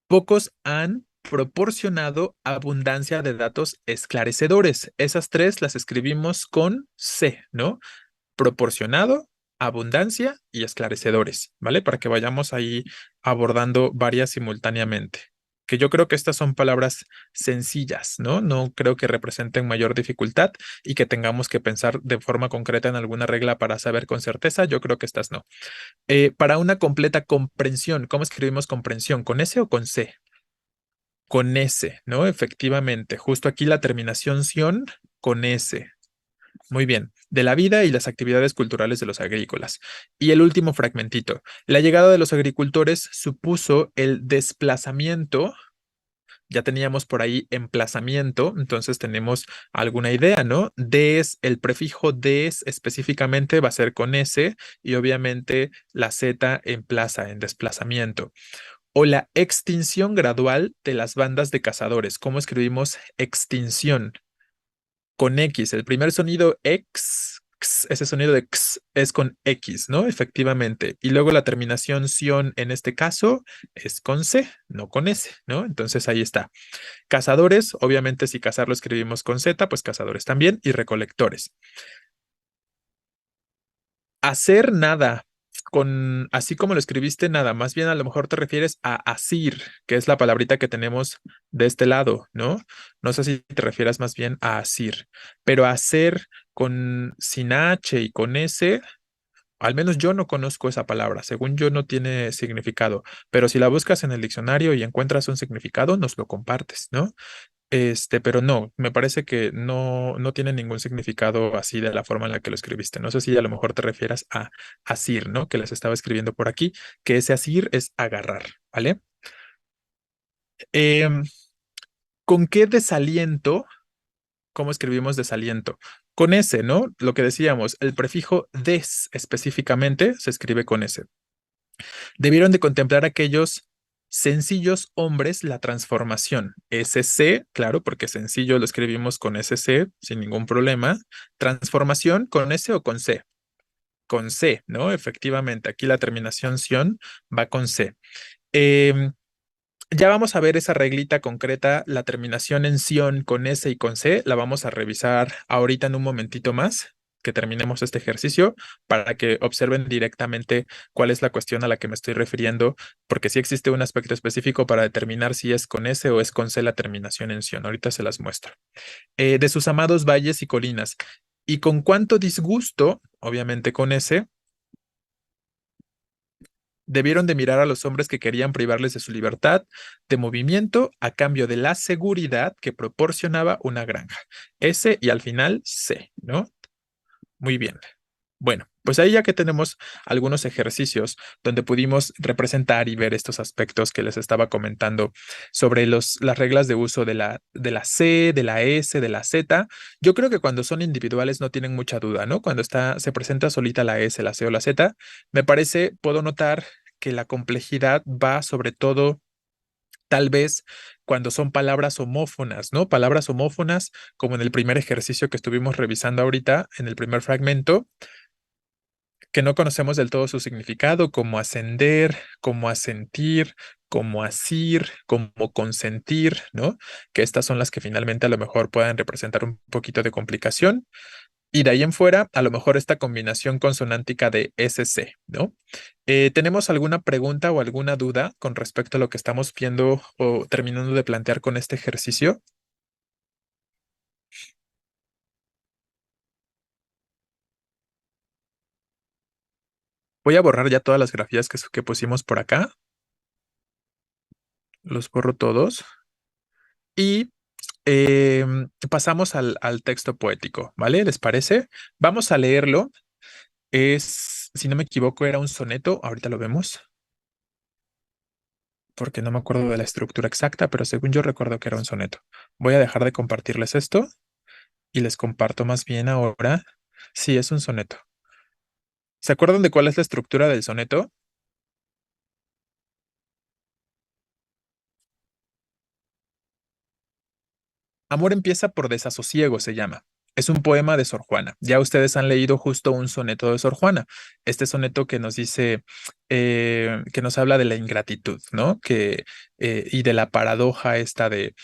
pocos han proporcionado abundancia de datos esclarecedores. Esas tres las escribimos con C, ¿no? Proporcionado, abundancia y esclarecedores, ¿vale? Para que vayamos ahí abordando varias simultáneamente. Que yo creo que estas son palabras sencillas, ¿no? No creo que representen mayor dificultad y que tengamos que pensar de forma concreta en alguna regla para saber con certeza. Yo creo que estas no. Para una completa comprensión, ¿cómo escribimos comprensión? ¿Con S o con C? Con S, ¿no? Efectivamente, justo aquí la terminación sion con S. Muy bien, de la vida y las actividades culturales de los agrícolas. Y el último fragmentito. La llegada de los agricultores supuso el desplazamiento. Ya teníamos por ahí emplazamiento, entonces tenemos alguna idea, ¿no? El prefijo des específicamente va a ser con S y obviamente la Z en plaza, en desplazamiento. O la extinción gradual de las bandas de cazadores. ¿Cómo escribimos extinción? Con X. El primer sonido X, ese sonido de X es con X, ¿no? Efectivamente. Y luego la terminación sion en este caso es con C, no con S, ¿no? Entonces ahí está. Cazadores, obviamente si cazar lo escribimos con Z, pues cazadores también. Y recolectores. Hacer nada. Así como lo escribiste, nada, más bien a lo mejor te refieres a asir, que es la palabrita que tenemos de este lado, ¿no? No sé si te refieras más bien a asir, pero hacer con sin H y con S, al menos yo no conozco esa palabra, según yo no tiene significado, pero si la buscas en el diccionario y encuentras un significado, nos lo compartes, ¿no? Pero no, me parece que no tiene ningún significado así de la forma en la que lo escribiste. No sé si a lo mejor te refieras a asir, ¿no? Que les estaba escribiendo por aquí, que ese asir es agarrar, ¿vale? Em, ¿Con qué desaliento? ¿Cómo escribimos desaliento? Con S, ¿no? Lo que decíamos, el prefijo des específicamente se escribe con S. Debieron de contemplar aquellos sencillos hombres la transformación. SC, claro, porque sencillo lo escribimos con SC sin ningún problema. Transformación con S o con C. Con C, ¿no? Efectivamente, aquí la terminación sion va con C. Em, ya vamos a ver esa reglita concreta, la terminación en sion con S y con C, la vamos a revisar ahorita en un momentito más que terminemos este ejercicio para que observen directamente cuál es la cuestión a la que me estoy refiriendo, porque sí existe un aspecto específico para determinar si es con S o es con C la terminación en sion. Ahorita se las muestro. De sus amados valles y colinas. Y con cuánto disgusto, obviamente con S, debieron de mirar a los hombres que querían privarles de su libertad de movimiento a cambio de la seguridad que proporcionaba una granja. S y al final C, ¿no? Muy bien. Bueno, pues ahí ya que tenemos algunos ejercicios donde pudimos representar y ver estos aspectos que les estaba comentando sobre las reglas de uso de la C, de la S, de la Z, yo creo que cuando son individuales no tienen mucha duda, ¿no? Cuando se presenta solita la S, la C o la Z, me parece, puedo notar que la complejidad va sobre todo tal vez cuando son palabras homófonas, ¿no? Palabras homófonas, como en el primer ejercicio que estuvimos revisando ahorita, en el primer fragmento, que no conocemos del todo su significado, como ascender, como asentir, como asir, como consentir, ¿no? Que estas son las que finalmente a lo mejor puedan representar un poquito de complicación. Y de ahí en fuera, a lo mejor esta combinación consonántica de SC, ¿no? ¿Tenemos alguna pregunta o alguna duda con respecto a lo que estamos viendo o terminando de plantear con este ejercicio? Voy a borrar ya todas las grafías que pusimos por acá. Los borro todos. Y pasamos al texto poético, ¿vale? ¿Les parece? Vamos a leerlo. Si no me equivoco, era un soneto. Ahorita lo vemos, porque no me acuerdo de la estructura exacta, pero según yo recuerdo que era un soneto. Voy a dejar de compartirles esto y les comparto más bien ahora. Sí, es un soneto. ¿Se acuerdan de cuál es la estructura del soneto? Amor empieza por desasosiego, se llama. Es un poema de Sor Juana. Ya ustedes han leído justo un soneto de Sor Juana. Este soneto que nos dice, que nos habla de la ingratitud, ¿no? Y de la paradoja esta de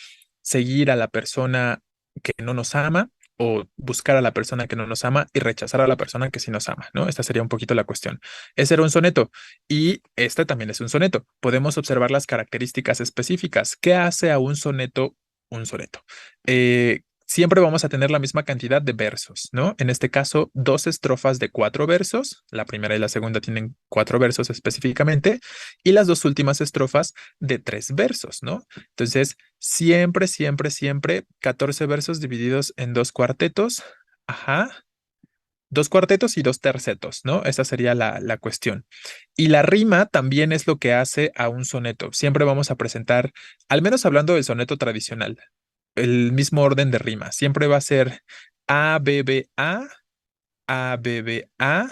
seguir a la persona que no nos ama o buscar a la persona que no nos ama y rechazar a la persona que sí nos ama, ¿no? Esta sería un poquito la cuestión. Ese era un soneto y este también es un soneto. Podemos observar las características específicas. ¿Qué hace a un soneto un soneto? Siempre vamos a tener la misma cantidad de versos, ¿no? En este caso, dos estrofas de 4 versos. La primera y la segunda tienen 4 versos específicamente y las dos últimas estrofas de 3 versos, ¿no? Entonces, siempre, siempre, siempre 14 versos divididos en dos cuartetos. Ajá. Dos cuartetos y dos tercetos, ¿no? Esa sería la cuestión. Y la rima también es lo que hace a un soneto. Siempre vamos a presentar, al menos hablando del soneto tradicional, el mismo orden de rima. Siempre va a ser A, B, B, A, B, B, A,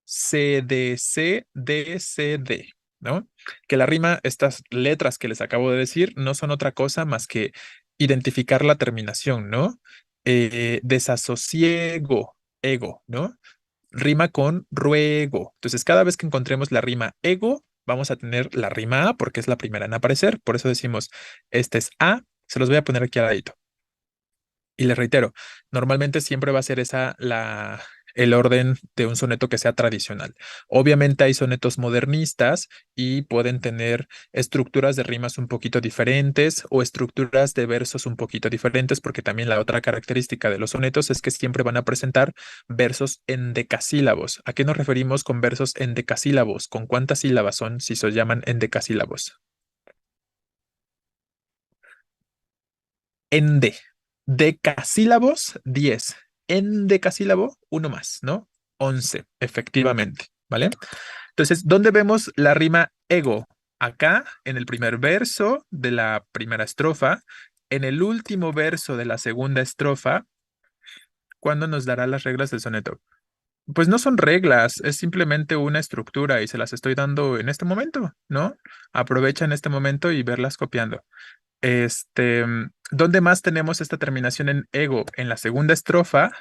C, D, C, D, C, D, ¿no? Que la rima, estas letras que les acabo de decir, no son otra cosa más que identificar la terminación, ¿no? Desasosiego, ego, ¿no? Rima con ruego. Entonces, cada vez que encontremos la rima ego, vamos a tener la rima A porque es la primera en aparecer. Por eso decimos, este es A. Se los voy a poner aquí al ladito. Y les reitero, normalmente siempre va a ser el orden de un soneto que sea tradicional. Obviamente hay sonetos modernistas y pueden tener estructuras de rimas un poquito diferentes o estructuras de versos un poquito diferentes, porque también la otra característica de los sonetos es que siempre van a presentar versos en decasílabos. ¿A qué nos referimos con versos en decasílabos? ¿Con cuántas sílabas son si se llaman en decasílabos? En de. Decasílabos, 10. En decasílabo, uno más, ¿no? 11, efectivamente, ¿vale? Entonces, ¿dónde vemos la rima ego? Acá, en el primer verso de la primera estrofa, en el último verso de la segunda estrofa, ¿cuándo nos dará las reglas del soneto? Pues no son reglas, es simplemente una estructura y se las estoy dando en este momento, ¿no? Aprovecha en este momento y verlas copiando. ¿Dónde más tenemos esta terminación en ego? En la segunda estrofa,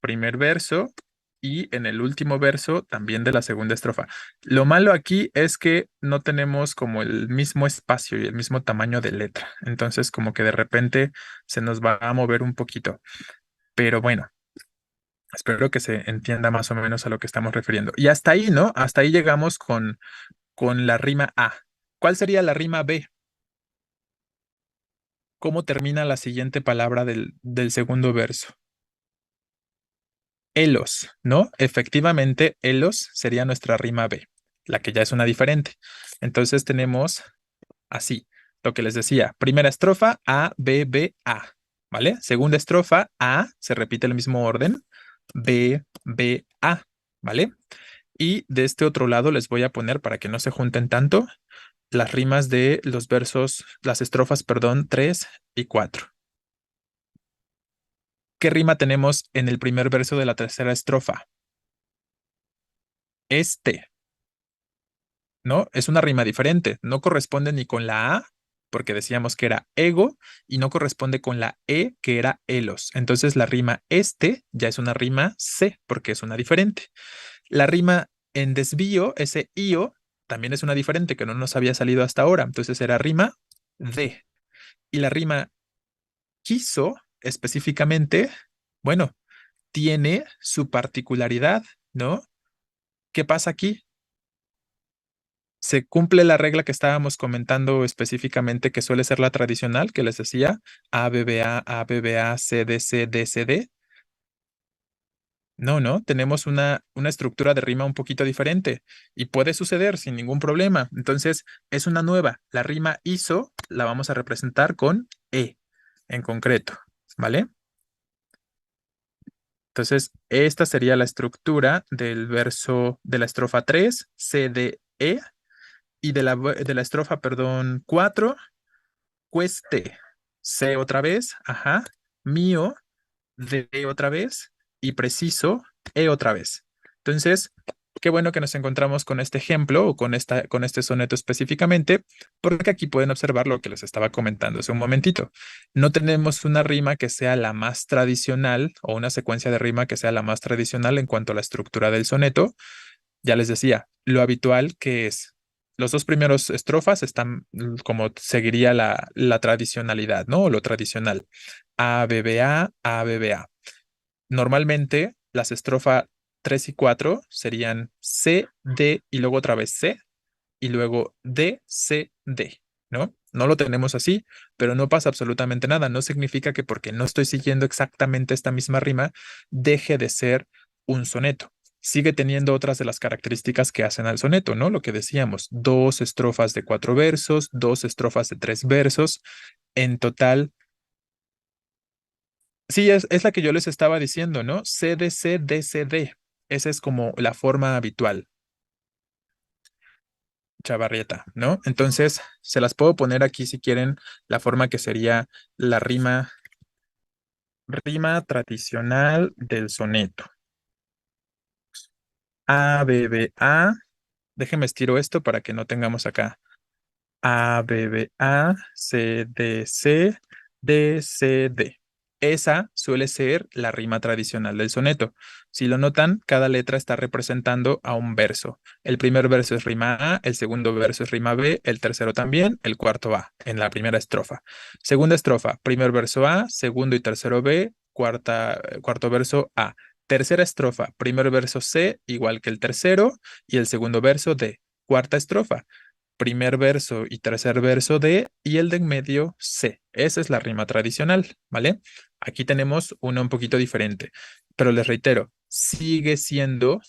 primer verso, y en el último verso también de la segunda estrofa. Lo malo aquí es que no tenemos como el mismo espacio y el mismo tamaño de letra. Entonces, como que de repente se nos va a mover un poquito. Pero bueno, espero que se entienda más o menos a lo que estamos refiriendo. Y hasta ahí, ¿no? Hasta ahí llegamos con la rima A. ¿Cuál sería la rima B? ¿Cómo termina la siguiente palabra del segundo verso? Elos, ¿no? Efectivamente, elos sería nuestra rima B, la que ya es una diferente. Entonces tenemos así, lo que les decía, primera estrofa A, B, B, A, ¿vale? Segunda estrofa A, se repite el mismo orden, B, B, A, ¿vale? Y de este otro lado les voy a poner, para que no se junten tanto, las rimas de los versos, las estrofas, perdón, 3 y 4. ¿Qué rima tenemos en el primer verso de la tercera estrofa? Este, ¿no? Es una rima diferente, no corresponde ni con la A, porque decíamos que era ego, y no corresponde con la E, que era elos. Entonces la rima este ya es una rima C, porque es una diferente. La rima en desvío, ese io, también es una diferente que no nos había salido hasta ahora. Entonces era rima de. Y la rima quiso, específicamente, bueno, tiene su particularidad, ¿no? ¿Qué pasa aquí? Se cumple la regla que estábamos comentando específicamente, que suele ser la tradicional, que les decía, A, B, B, A, B, B, A, C, D, C, D, C, D. No, no, tenemos una estructura de rima un poquito diferente y puede suceder sin ningún problema. Entonces, es una nueva. La rima ISO la vamos a representar con E en concreto, ¿vale? Entonces, esta sería la estructura del verso de la estrofa 3 C, D, E, y de la estrofa, perdón, 4 cueste, C otra vez, ajá, mío, D otra vez y preciso, E otra vez. Entonces, qué bueno que nos encontramos con este ejemplo o con este soneto específicamente, porque aquí pueden observar lo que les estaba comentando hace un momentito. No tenemos una rima que sea la más tradicional o una secuencia de rima que sea la más tradicional en cuanto a la estructura del soneto. Ya les decía, lo habitual que es, los dos primeros estrofas están como seguiría la tradicionalidad, ¿no? O lo tradicional. A, B, B, A, B, B, A. Normalmente las estrofas 3 y 4 serían C, D y luego otra vez C y luego D, C, D, ¿no? No lo tenemos así, pero no pasa absolutamente nada. No significa que porque no estoy siguiendo exactamente esta misma rima, deje de ser un soneto. Sigue teniendo otras de las características que hacen al soneto, ¿no? Lo que decíamos, dos estrofas de 4 versos, dos estrofas de 3 versos. En total, sí, es la que yo les estaba diciendo, ¿no? C, D, C, D, C, D. Esa es como la forma habitual. Chavarrieta, ¿no? Entonces, se las puedo poner aquí si quieren la forma que sería la rima tradicional del soneto. A, B, B, A. Déjenme estiro esto para que no tengamos acá A, B, B, A, C, D, C, D, C, D. Esa suele ser la rima tradicional del soneto. Si lo notan, cada letra está representando a un verso. El primer verso es rima A, el segundo verso es rima B, el tercero también, el cuarto A, en la primera estrofa. Segunda estrofa, primer verso A, segundo y tercero B, cuarto verso A. Tercera estrofa, primer verso C, igual que el tercero, y el segundo verso D. Cuarta estrofa, primer verso y tercer verso D y el de en medio C. Esa es la rima tradicional, ¿vale? Aquí tenemos una un poquito diferente, pero les reitero, sigue siendo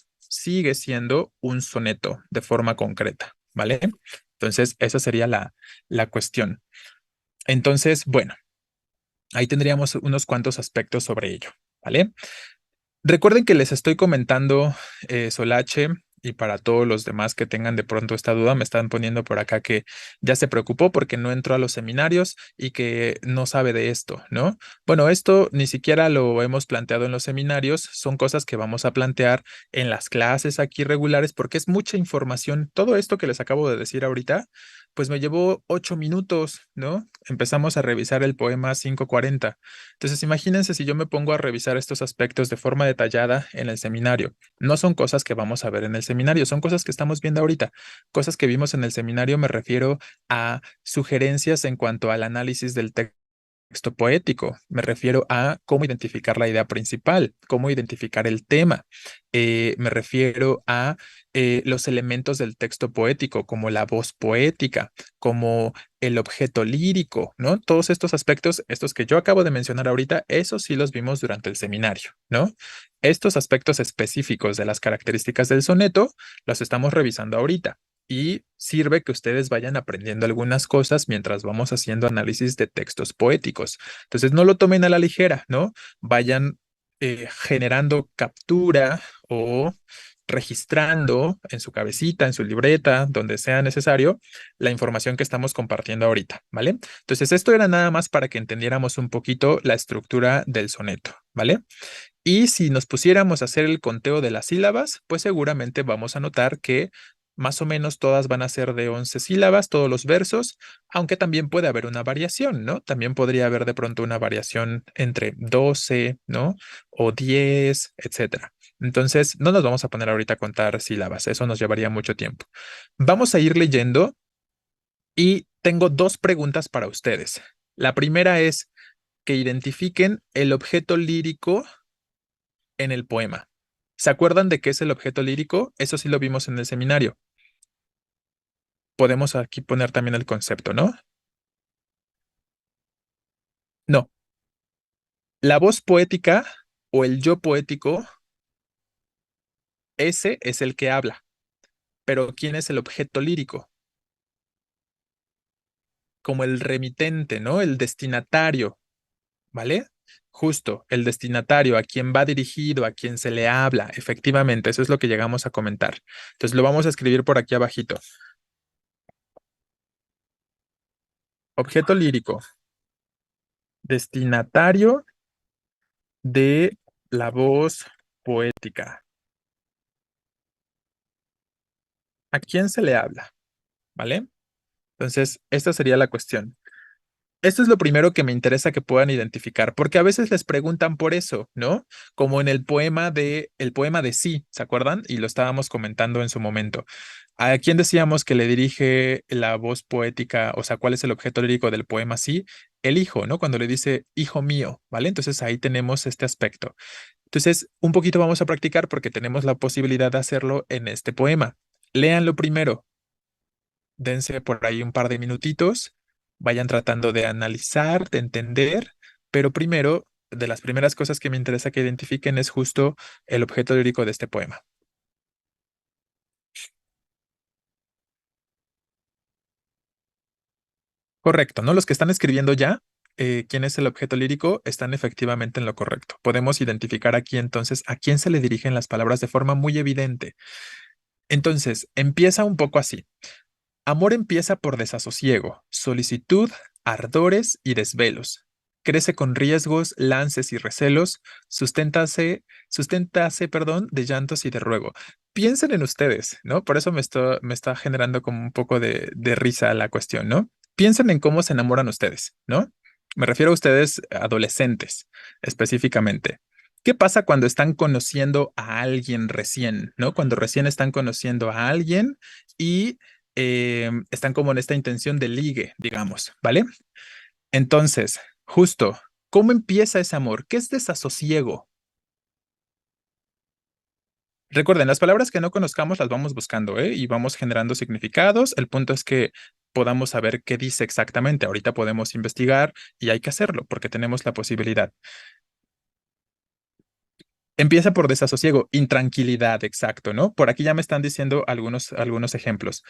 un soneto de forma concreta, ¿vale? Entonces, esa sería la cuestión. Entonces, bueno, ahí tendríamos unos cuantos aspectos sobre ello, ¿vale? Recuerden que les estoy comentando Solache y para todos los demás que tengan de pronto esta duda, me están poniendo por acá que ya se preocupó porque no entró a los seminarios y que no sabe de esto, ¿no? Bueno, esto ni siquiera lo hemos planteado en los seminarios, son cosas que vamos a plantear en las clases aquí regulares porque es mucha información. Todo esto que les acabo de decir ahorita, pues me llevó 8 minutos, ¿no? Empezamos a revisar el poema 540. Entonces, imagínense si yo me pongo a revisar estos aspectos de forma detallada en el seminario. No son cosas que vamos a ver en el seminario, son cosas que estamos viendo ahorita. Cosas que vimos en el seminario me refiero a sugerencias en cuanto al análisis del texto poético. Me refiero a cómo identificar la idea principal, cómo identificar el tema. Me refiero a los elementos del texto poético, como la voz poética, como el objeto lírico, ¿no? Todos estos aspectos, estos que yo acabo de mencionar ahorita, esos sí los vimos durante el seminario, ¿no? Estos aspectos específicos de las características del soneto los estamos revisando ahorita y sirve que ustedes vayan aprendiendo algunas cosas mientras vamos haciendo análisis de textos poéticos. Entonces, no lo tomen a la ligera, ¿no? Vayan generando captura o registrando en su cabecita, en su libreta, donde sea necesario, la información que estamos compartiendo ahorita, ¿vale? Entonces, esto era nada más para que entendiéramos un poquito la estructura del soneto, ¿vale? Y si nos pusiéramos a hacer el conteo de las sílabas, pues seguramente vamos a notar que más o menos todas van a ser de 11 sílabas, todos los versos, aunque también puede haber una variación, ¿no? También podría haber de pronto una variación entre 12, ¿no? O 10, etcétera. Entonces, no nos vamos a poner ahorita a contar sílabas, eso nos llevaría mucho tiempo. Vamos a ir leyendo y tengo dos preguntas para ustedes. La primera es que identifiquen el objeto lírico en el poema. ¿Se acuerdan de qué es el objeto lírico? Eso sí lo vimos en el seminario. Podemos aquí poner también el concepto, ¿no? No, la voz poética o el yo poético Ese es el que habla, pero ¿quién es el objeto lírico? Como el remitente, ¿no? El destinatario, ¿vale? Justo, el destinatario, a quien va dirigido, a quien se le habla, efectivamente, eso es lo que llegamos a comentar. Entonces lo vamos a escribir por aquí abajito. Objeto lírico, destinatario de la voz poética. ¿A quién se le habla? ¿Vale? Entonces, esta sería la cuestión. Esto es lo primero que me interesa que puedan identificar, porque a veces les preguntan por eso, ¿no? Como en el poema de Sí, ¿se acuerdan? Y lo estábamos comentando en su momento. ¿A quién decíamos que le dirige la voz poética? O sea, ¿cuál es el objeto lírico del poema Sí? El hijo, ¿no? Cuando le dice hijo mío, ¿vale? Entonces ahí tenemos este aspecto. Entonces, un poquito vamos a practicar porque tenemos la posibilidad de hacerlo en este poema. Léanlo primero, dense por ahí un par de minutitos, vayan tratando de analizar, de entender, pero primero, de las primeras cosas que me interesa que identifiquen es justo el objeto lírico de este poema. Correcto, ¿no? Los que están escribiendo ya, quién es el objeto lírico, están efectivamente en lo correcto. Podemos identificar aquí entonces a quién se le dirigen las palabras de forma muy evidente. Entonces, empieza un poco así. Amor empieza por desasosiego, solicitud, ardores y desvelos. Crece con riesgos, lances y recelos, susténtase, de llantos y de ruego. Piensen en ustedes, ¿no? Por eso me está generando como un poco de risa la cuestión, ¿no? Piensen en cómo se enamoran ustedes, ¿no? Me refiero a ustedes adolescentes, específicamente. ¿Qué pasa cuando están conociendo a alguien recién, ¿no? Cuando recién están conociendo a alguien y están como en esta intención de ligue, digamos, ¿vale? Entonces, justo, ¿cómo empieza ese amor? ¿Qué es desasosiego? Recuerden, las palabras que no conozcamos las vamos buscando, ¿eh? Y vamos generando significados. El punto es que podamos saber qué dice exactamente. Ahorita podemos investigar y hay que hacerlo porque tenemos la posibilidad. Empieza por desasosiego, intranquilidad, exacto, ¿no? Por aquí ya me están diciendo algunos ejemplos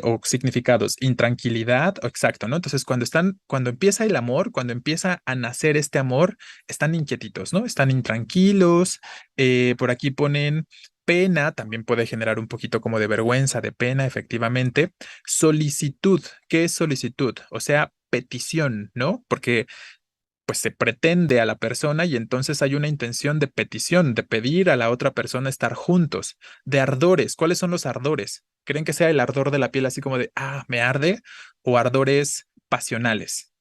o significados. Intranquilidad, exacto, ¿no? Entonces, cuando empieza el amor, cuando empieza a nacer este amor, están inquietitos, ¿no? Están intranquilos. Por aquí ponen pena, también puede generar un poquito como de vergüenza, de pena, efectivamente. Solicitud, ¿qué es solicitud? O sea, petición, ¿no? Porque pues se pretende a la persona y entonces hay una intención de petición, de pedir a la otra persona estar juntos, de ardores. ¿Cuáles son los ardores? ¿Creen que sea el ardor de la piel así como de, ah, me arde? ¿O ardores pasionales?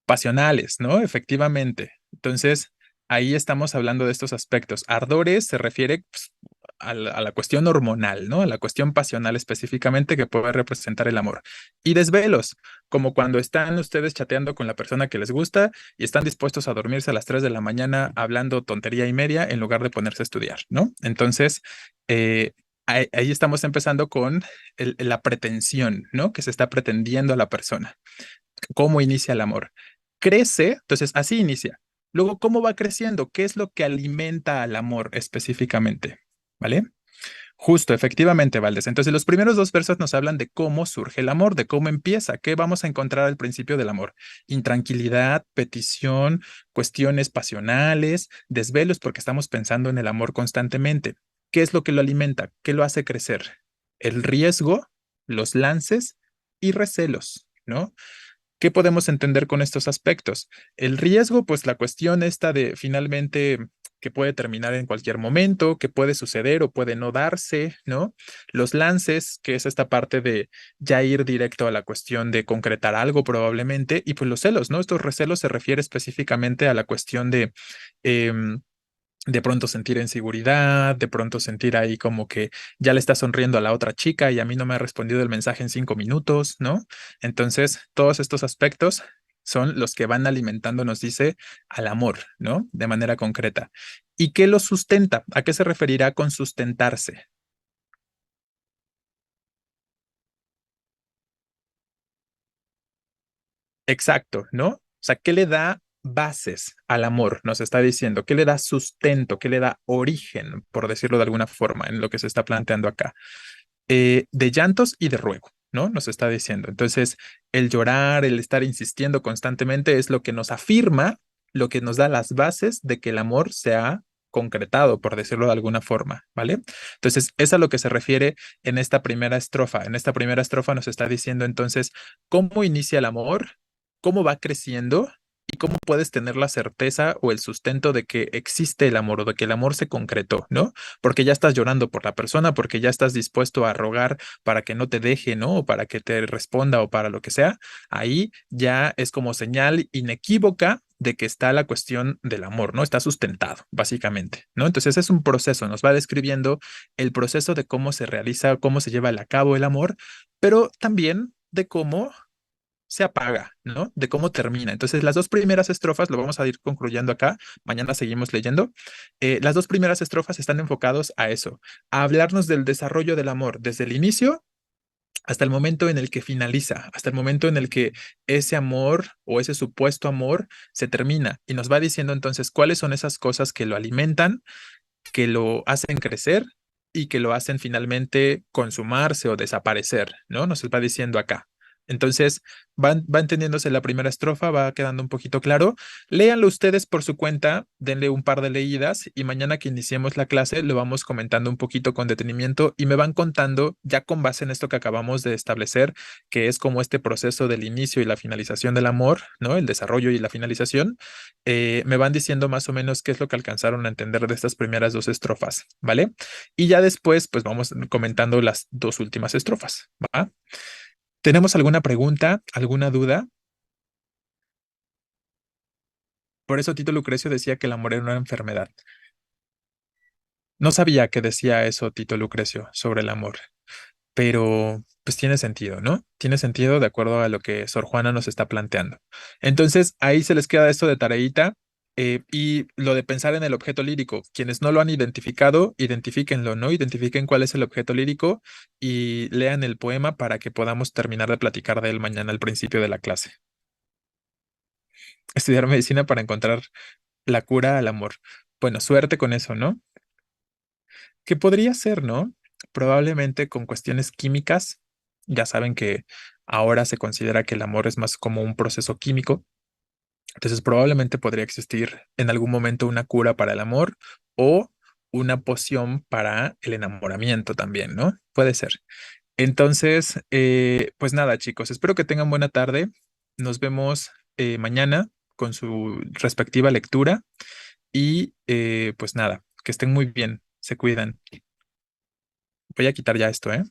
Pasionales, ¿no? Efectivamente. Entonces, ahí estamos hablando de estos aspectos. Ardores se refiere pues, a la cuestión hormonal, ¿no? A la cuestión pasional específicamente que puede representar el amor. Y desvelos, como cuando están ustedes chateando con la persona que les gusta y están dispuestos a dormirse a las 3 de la mañana hablando tontería y media en lugar de ponerse a estudiar, ¿no? Entonces, ahí estamos empezando con la pretensión, ¿no? Que se está pretendiendo a la persona. ¿Cómo inicia el amor? Crece, entonces así inicia. Luego, ¿cómo va creciendo? ¿Qué es lo que alimenta al amor específicamente? ¿Vale? Justo, efectivamente, Valdés. Entonces, los primeros dos versos nos hablan de cómo surge el amor, de cómo empieza, qué vamos a encontrar al principio del amor. Intranquilidad, petición, cuestiones pasionales, desvelos, porque estamos pensando en el amor constantemente. ¿Qué es lo que lo alimenta? ¿Qué lo hace crecer? El riesgo, los lances y recelos, ¿no? ¿Qué podemos entender con estos aspectos? El riesgo, pues la cuestión esta de finalmente que puede terminar en cualquier momento, que puede suceder o puede no darse, ¿no? Los lances, que es esta parte de ya ir directo a la cuestión de concretar algo probablemente, y pues los celos, ¿no? Estos recelos se refiere específicamente a la cuestión em, de pronto sentir inseguridad, de pronto sentir ahí como que ya le está sonriendo a la otra chica y a mí no me ha respondido el mensaje en 5 minutos, ¿no? Entonces, todos estos aspectos son los que van alimentando, nos dice, al amor, ¿no? De manera concreta. ¿Y qué lo sustenta? ¿A qué se referirá con sustentarse? Exacto, ¿no? O sea, ¿qué le da bases al amor, nos está diciendo, qué le da sustento, qué le da origen, por decirlo de alguna forma, en lo que se está planteando acá, de llantos y de ruego, ¿no? Nos está diciendo. Entonces, el llorar, el estar insistiendo constantemente es lo que nos afirma, lo que nos da las bases de que el amor se ha concretado, por decirlo de alguna forma, ¿vale? Entonces, es a lo que se refiere en esta primera estrofa. En esta primera estrofa nos está diciendo entonces cómo inicia el amor, cómo va creciendo y cómo puedes tener la certeza o el sustento de que existe el amor o de que el amor se concretó, ¿no? Porque ya estás llorando por la persona, porque ya estás dispuesto a rogar para que no te deje, ¿no? O para que te responda o para lo que sea. Ahí ya es como señal inequívoca de que está la cuestión del amor, ¿no? Está sustentado, básicamente, ¿no? Entonces es un proceso, nos va describiendo el proceso de cómo se realiza, cómo se lleva a cabo el amor, pero también de cómo se apaga, ¿no? De cómo termina. Entonces, las dos primeras estrofas, lo vamos a ir concluyendo acá, mañana seguimos leyendo, las dos primeras estrofas están enfocados a eso, a hablarnos del desarrollo del amor, desde el inicio hasta el momento en el que finaliza, hasta el momento en el que ese amor o ese supuesto amor se termina y nos va diciendo entonces cuáles son esas cosas que lo alimentan, que lo hacen crecer y que lo hacen finalmente consumarse o desaparecer, ¿no? Nos va diciendo acá. Entonces, va entendiéndose la primera estrofa, va quedando un poquito claro. Léanlo ustedes por su cuenta, denle un par de leídas y mañana que iniciemos la clase lo vamos comentando un poquito con detenimiento y me van contando, ya con base en esto que acabamos de establecer, que es como este proceso del inicio y la finalización del amor, ¿no? El desarrollo y la finalización me van diciendo más o menos qué es lo que alcanzaron a entender de estas primeras dos estrofas, ¿vale? Y ya después, pues vamos comentando las dos últimas estrofas, ¿va? ¿Tenemos alguna pregunta, alguna duda? Por eso Tito Lucrecio decía que el amor era una enfermedad. No sabía que decía eso Tito Lucrecio sobre el amor, pero pues tiene sentido, ¿no? Tiene sentido de acuerdo a lo que Sor Juana nos está planteando. Entonces, ahí se les queda esto de tareita y lo de pensar en el objeto lírico. Quienes no lo han identificado, identifíquenlo, ¿no? Identifiquen cuál es el objeto lírico y lean el poema para que podamos terminar de platicar de él mañana al principio de la clase. Estudiar medicina para encontrar la cura al amor. Bueno, suerte con eso, ¿no? Que podría ser, ¿no? Probablemente con cuestiones químicas. Ya saben que ahora se considera que el amor es más como un proceso químico. Entonces probablemente podría existir en algún momento una cura para el amor o una poción para el enamoramiento también, ¿no? Puede ser. Entonces, pues nada, chicos, espero que tengan buena tarde. Nos vemos mañana con su respectiva lectura y pues nada, que estén muy bien, se cuidan. Voy a quitar ya esto, ¿eh?